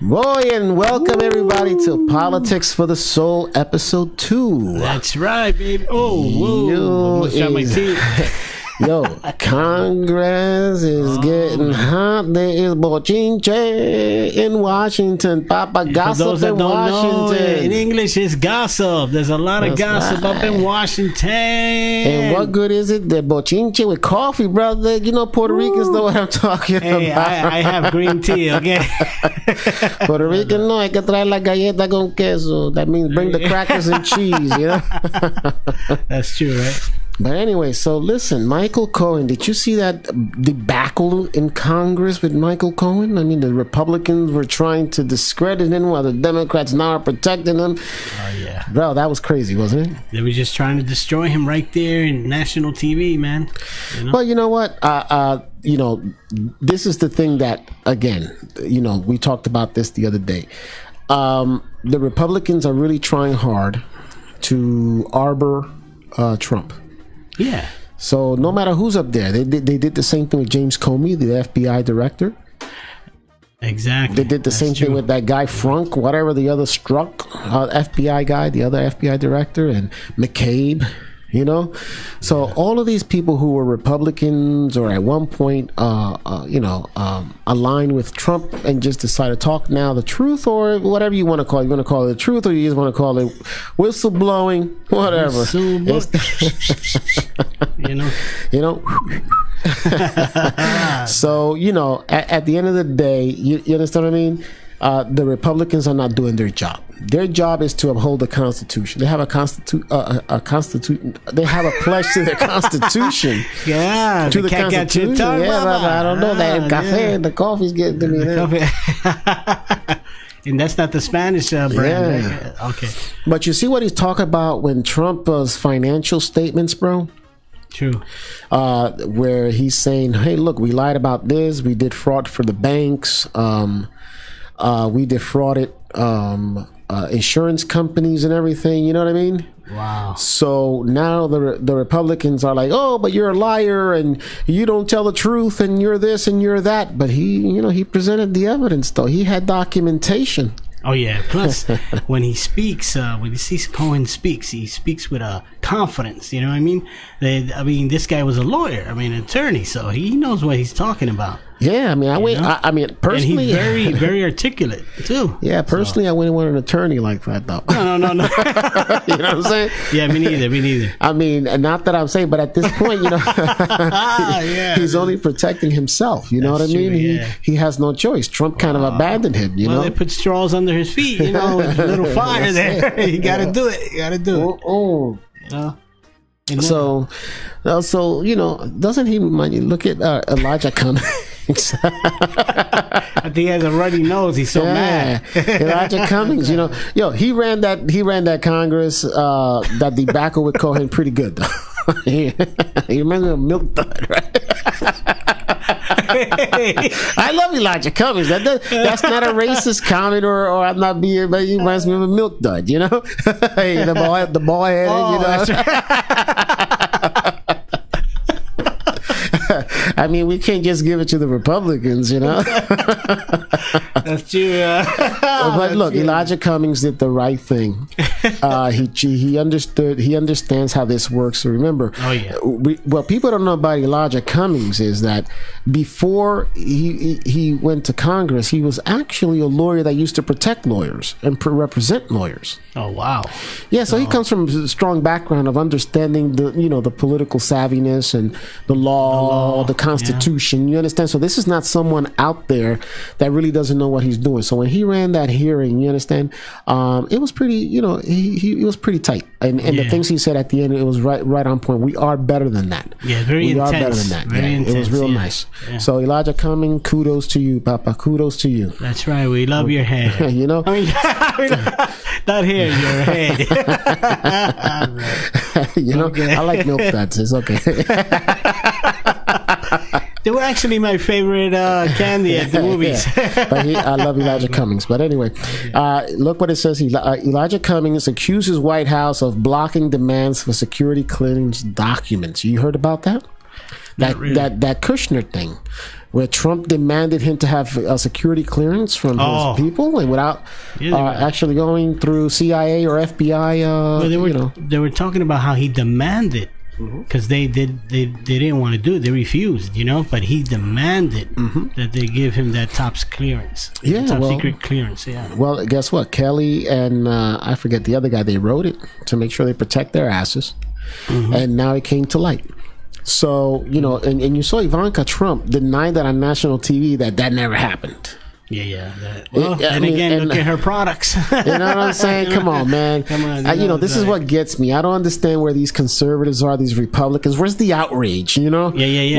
Boy, and welcome everybody to Politics for the Soul, episode 2. That's right, baby. Oh, whoa. Almost shot my teeth. Yo, Congress is getting hot. There is bochinche in Washington. Papa gossip those that in don't Washington. know, in English, it's gossip. There's a lot of gossip up in Washington. And what good is it? The bochinche with coffee, brother. You know, Puerto Ricans know what I'm talking about. I have green tea, okay? Puerto Rican, no, hay que traer la galleta con queso. That means bring the crackers and cheese, you know? That's true, right? But anyway, so listen, Michael Cohen, did you see that debacle in Congress with Michael Cohen? I mean, the Republicans were trying to discredit him while the Democrats now are protecting him. Oh, yeah. Bro, that was crazy, wasn't it? They were just trying to destroy him right there in national TV, man. You know? Well, you know what? This is the thing that, again, we talked about this the other day. The Republicans are really trying hard to arbor Trump. Yeah. So no matter who's up there, they did the same thing with James Comey, the FBI director. Exactly. They did the same thing with that guy Frunk, whatever the other FBI guy, the other FBI director, and McCabe. So all of these people who were Republicans or at one point aligned with Trump and just decide to talk now the truth, or whatever you want to call it. You want to call it the truth, or you just want to call it whistleblowing, whatever. So at the end of the day, you understand what I mean? The Republicans are not doing their job. Their job is to uphold the Constitution. They have a constitution. They have a pledge to their Constitution. Yeah, to the Constitution. I don't know that cafe. The coffee's getting to me. And that's not the Spanish brand. Yeah. Right? Okay. But you see what he's talking about when Trump's financial statements, bro? True. Where he's saying, "Hey, look, we lied about this. We did fraud for the banks. We defrauded insurance companies and everything." You know what I mean? Wow. So now the Republicans are like, "Oh, but you're a liar and you don't tell the truth and you're this and you're that." But he presented the evidence, though. He had documentation. Oh yeah. Plus, when he speaks, when you see Cohen speaks, he speaks with confidence. You know what I mean? This guy was a lawyer. An attorney, so he knows what he's talking about. Yeah, I mean, personally, and he's very, very articulate too. Yeah, personally, I wouldn't want an attorney like that, though. No. You know what I'm saying? Yeah, me neither. I mean, not that I'm saying, but at this point, he's only protecting himself. You know what I mean? Yeah. He has no choice. Trump kind of abandoned him. They put straws under his feet. With a little fire there. You got to do it. So doesn't he look at Elijah Cummings? I think he has a runny nose. He's so mad. Elijah Cummings, he ran that Congress, that debacle with Cohen pretty good, though. He reminds me of Milk Dud, right? I love Elijah Cummings. That's not a racist comment, or I'm not being, but he reminds me of a Milk Dud, the ball headed, That's right. I mean, we can't just give it to the Republicans, That's true. But look, Elijah Cummings did the right thing. He understood. He understands how this works. So remember, what people don't know about Elijah Cummings is that before he went to Congress, he was actually a lawyer that used to protect lawyers and represent lawyers. Oh wow! Yeah, so he comes from a strong background of understanding the political savviness and the law, the Constitution. Yeah. You understand? So this is not someone out there that really doesn't know what he's doing. So when he ran that hearing, you understand, it was pretty. He was pretty tight, and the things he said at the end, it was right on point. We are better than that. Yeah, very intense. We are better than that. Very intense, it was real nice. Yeah. So Elijah Cummings, kudos to you, Papa. Kudos to you. That's right. We love your head. Not here, your head. Okay. I like Milk Duds. It's okay. They were actually my favorite candy at the movies. But I love Elijah Cummings. But anyway, look what it says. Elijah Cummings accuses White House of blocking demands for security clearance documents. You heard about that? That Kushner thing. where Trump demanded him to have a security clearance from his people, and without actually going through CIA or FBI. They were talking about how he demanded, because they didn't want to do it. They refused, but he demanded that they give him that top clearance, top secret clearance. Yeah. Well, guess what? Kelly and I forget the other guy. They wrote it to make sure they protect their asses, and now it came to light. So, and you saw Ivanka Trump deny that on national TV that never happened. Yeah. Look at her products. You know what I'm saying? Come on, man. This is what gets me. I don't understand where these conservatives are, these Republicans. Where's the outrage, Yeah.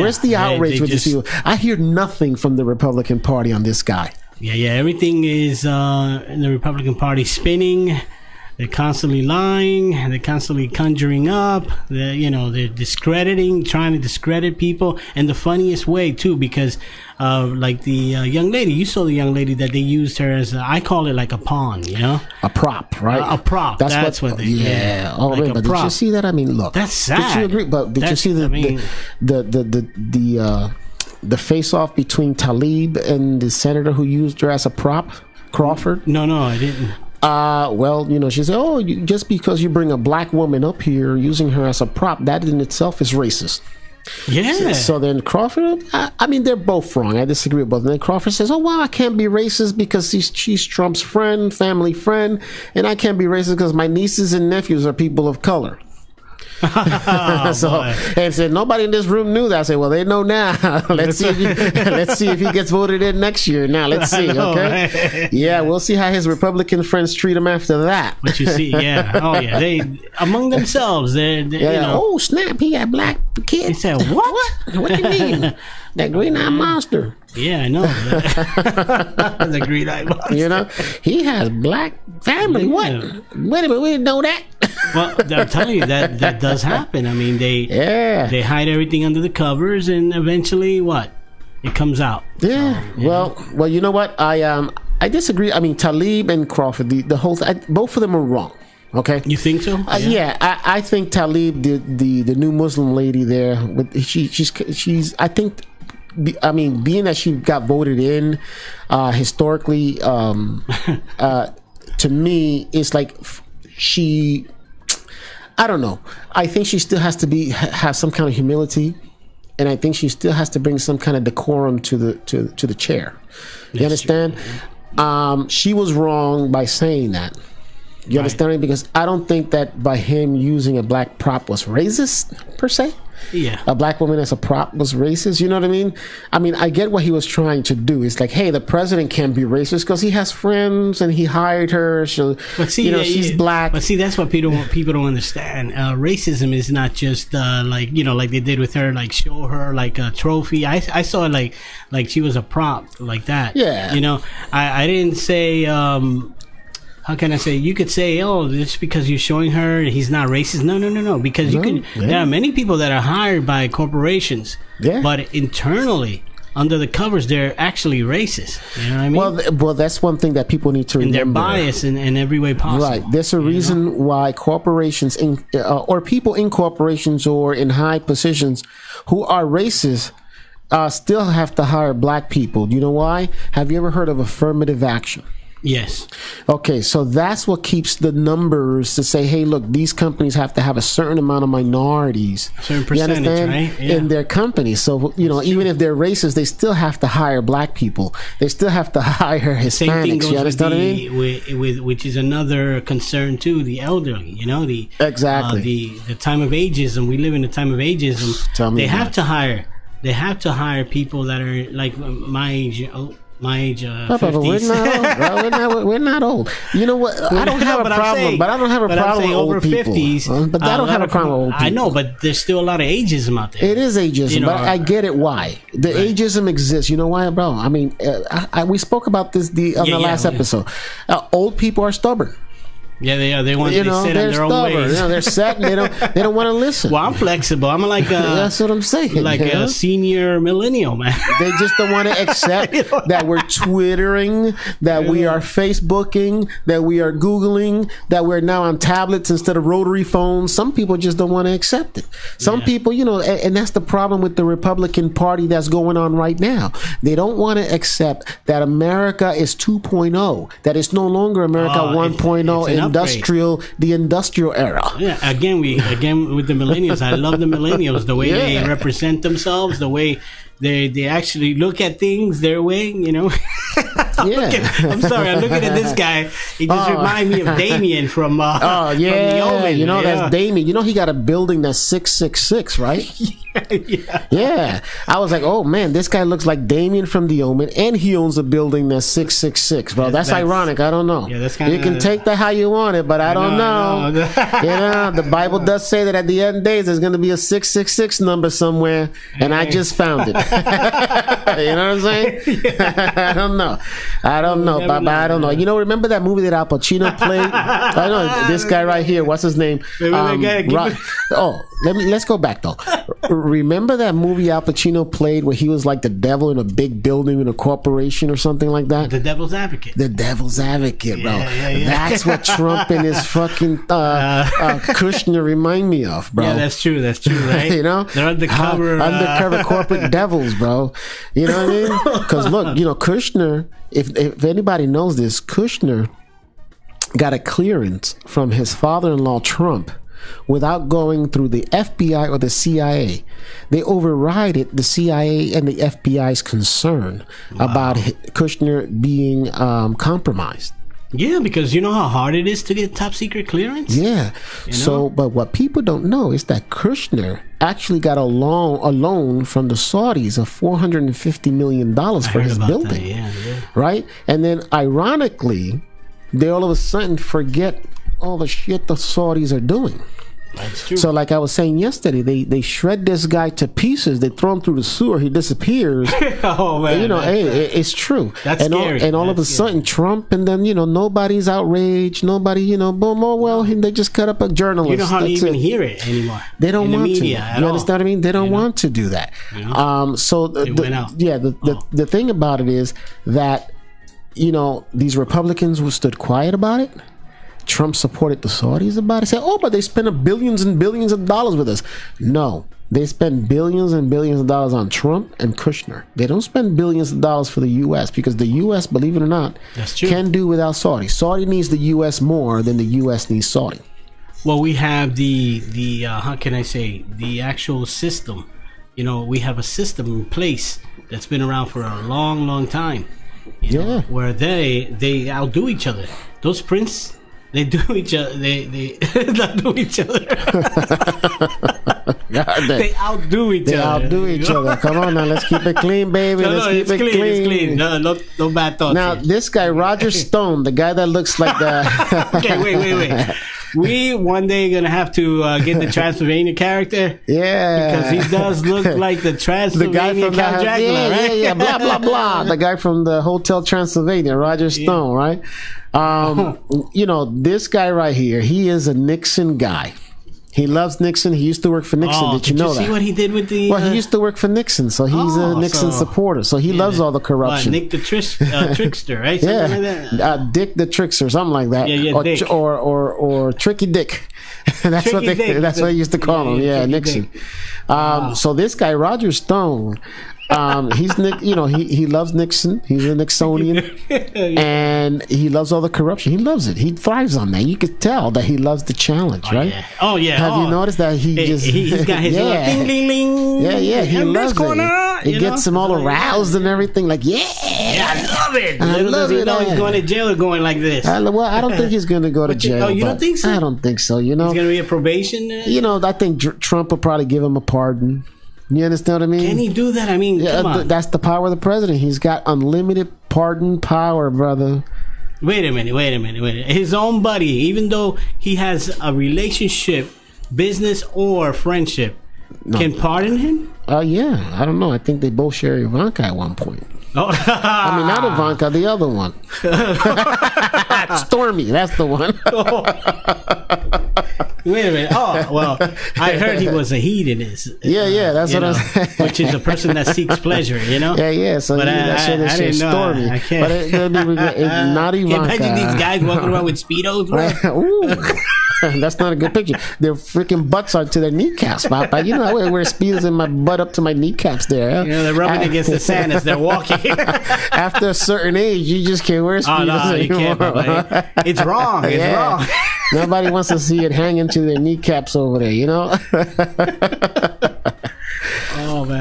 Where's the outrage with these people? I hear nothing from the Republican Party on this guy. Yeah. Everything is in the Republican Party spinning. They're constantly lying. They're constantly conjuring up. They're discrediting, trying to discredit people, and the funniest way too, because like the young lady, you saw the young lady that they used her as I call it like a pawn, a prop, right? A prop. That's what they. Yeah. Oh, like but did you see that? I mean, look. That's sad. Did you agree? But did you see the face-off between Tlaib and the senator who used her as a prop, Crawford? No, I didn't. She said, just because you bring a black woman up here using her as a prop, that in itself is racist. Yeah. So then Crawford, I mean, they're both wrong. I disagree with both. And then Crawford says, I can't be racist because she's Trump's friend, family friend, and I can't be racist because my nieces and nephews are people of color. And said nobody in this room knew that. I said, well, they know now. let's see if he gets voted in next year. Now let's see. Okay. Yeah, we'll see how his Republican friends treat him after that. But you see, they among themselves. They Oh snap! He got black kids. He said, what? What do you mean? That green-eyed monster. Yeah, I know. The green-eyed monster. He has black family. What? Wait a minute, we didn't know that. Well, I'm telling you that does happen. I mean, they hide everything under the covers, and eventually, it comes out. Yeah. Well, you know what? I disagree. I mean, Tlaib and Crawford, the whole both of them are wrong. Okay, you think so? I think Tlaib, the new Muslim lady there, she's I think. I mean, being that she got voted in historically, to me, it's like I don't know. I think she still has to have some kind of humility, and I think she still has to bring some kind of decorum to the chair. You understand? She was wrong by saying that. You understand me? Because I don't think that by him using a black prop was racist per se. Yeah. A black woman as a prop was racist. You know what I mean? I mean, I get what he was trying to do. It's like, hey, the president can't be racist because he has friends and he hired her. So, she's black. But see, that's what people don't understand. Racism is not just like they did with her, like show her like a trophy. I saw it like she was a prop like that. Yeah. I didn't say. How can I say? You could say, just because you're showing her he's not racist. No. Because there are many people that are hired by corporations, but internally, under the covers, they're actually racist. You know what I mean? Well, that's one thing that people need to remember. And they're biased in every way possible. Right. There's a reason why corporations or people in corporations or in high positions who are racist still have to hire black people. You know why? Have you ever heard of affirmative action? Yes. Okay, so that's what keeps the numbers to say, hey, look, these companies have to have a certain amount of minorities, a certain percentage, right? In their company. So, even if they're racist, they still have to hire black people. They still have to hire Hispanics. Same thing goes with which is another concern too, the elderly, Exactly. The time of ageism. We live in a time of ageism. They have to hire people that are like my age. My age, 50s. We're not old. You know what? I don't have a problem, but I don't have a problem with old people. 50s, but I don't have a problem with old people. I know, but there's still a lot of ageism out there. It is ageism, but I get it why. The ageism exists. You know why, bro? I mean, we spoke about this on the last episode. Old people are stubborn. Yeah, they are. They want You to know, sit they're in their own stubborn. ways. You know, they're set. And they don't want to listen. Well, I'm flexible. I'm like That's what I'm saying. like a senior millennial, man. They just don't want to accept that we're Twittering, that we are Facebooking, that we are Googling, that we're now on tablets instead of rotary phones. Some people just don't want to accept it. Some people, you know, and that's the problem with the Republican Party that's going on right now. They don't want to accept that America is 2.0, that it's no longer America 1.0, the industrial era. Yeah, again with the millennials. I love the millennials, the way they represent themselves, the way they actually look at things their way, you know. I'm sorry, I'm looking at this guy. He just reminds me of Damien from from The Omen. You know, that's Damien. You know, he got a building that's 666, right? Yeah. I was like, oh man, this guy looks like Damien from The Omen, and he owns a building that's 666, bro. That's ironic. I don't know. Yeah, that's kind of. You can take that how you want it, but I don't know. You know, the Bible does say that at the end of days there's going to be a 666 number somewhere, and I just found it. You know what I'm saying? I don't know, Baba. I don't know. You know, remember that movie that Al Pacino played? I know this guy right here. What's his name? Let's go back though. Remember that movie Al Pacino played where he was like the devil in a big building in a corporation or something like that? The Devil's Advocate. The Devil's Advocate, bro. Yeah. That's what Trump and his fucking Kushner remind me of, bro. Yeah, that's true, right? You know? They're undercover corporate devils, bro. You know what I mean? Because look, you know, Kushner, if anybody knows this, Kushner got a clearance from his father-in-law Trump without going through the FBI or the CIA. They overrided the CIA and the FBI's concern about Kushner being compromised. Yeah, because you know how hard it is to get top secret clearance? Yeah. You know? So, but what people don't know is that Kushner actually got a loan from the Saudis of $450 million for his building. Yeah. Right? And then ironically, they all of a sudden forget all the shit the Saudis are doing. That's true. So like I was saying yesterday, they shred this guy to pieces. They throw him through the sewer. He disappears. Oh man! You know, it's true. That's scary. And all of a sudden, Trump, and then you know nobody's outraged. Nobody, you know, boom. Oh well, they just cut up a journalist. You don't hardly even hear it anymore. They don't want to. You understand what I mean? They don't want to do that. So the thing about it is that you know these Republicans who stood quiet about it. Trump supported the Saudis about it. Say, oh, but they spent billions and billions of dollars with us. No, they spend billions and billions of dollars on Trump and Kushner. They don't spend billions of dollars for the U.S. because the U.S., believe it or not, can do without Saudi. Saudi needs the U.S. more than the U.S. needs Saudi. Well, we have the how can I say, the actual system. You know, we have a system in place that's been around for a long, long time. You know, where they outdo each other. Those prince. They do each other. They not do each other. They outdo each other. They outdo each other. Come on now, let's keep it clean, baby. Let's keep it clean. It's clean. No bad thoughts. Now, this guy, Roger Stone, the guy that looks like the. Okay, wait. We one day gonna have to get the Transylvania character. Yeah, because he does look like the Transylvania Count Dracula, right? Yeah. Blah blah blah. The guy from the Hotel Transylvania, Roger Stone, right? You know, this guy right here, he is a Nixon guy. He loves Nixon. He used to work for Nixon. Did you know that? See what he did with the? Well, he used to work for Nixon, so he's a Nixon supporter. So he loves all the corruption. Nick the trickster, right? Something like that. Dick the trickster, something like that. Dick. Or Tricky Dick. That's what they used to call him. Yeah, Nixon. So this guy, Roger Stone. He's you know, he loves Nixon. He's a Nixonian, and he loves all the corruption. He loves it. He thrives on that. You could tell that he loves the challenge, right? Oh yeah. Have you noticed that he's got his little ding ding ding? Yeah. He loves it. It gets him all aroused and everything. Like I love it. I love it. He's going to jail or going like this. Well, I don't think he's going to go to jail. Oh, you don't think so? I don't think so. You know, he's going to be a probation. You know, I think Trump will probably give him a pardon. You understand what I mean? Can he do that? I mean, come on. That's the power of the president. He's got unlimited pardon power, brother. Wait a minute. His own buddy, even though he has a relationship, business or friendship, can pardon him? Yeah. I don't know. I think they both share Ivanka at one point. Oh. I mean, not Ivanka, the other one. Stormy, that's the one. Wait a minute. Oh, well, I heard he was a hedonist. That's what I'm saying. Which is a person that seeks pleasure, you know? Yeah. So but that's what I didn't know. Stormy. I can't. But it's not Ivanka. Can't imagine these guys walking around with Speedos, bro. Ooh. That's not a good picture. Their freaking butts are to their kneecaps, Papa. You know, I wear Speedos in my butt up to my kneecaps there. You know, they're rubbing against the sand as they're walking. After a certain age, you just can't wear Speedos no, you can't, Papa. It's wrong. It's wrong. Nobody wants to see it hanging to their kneecaps over there, you know? Oh, man.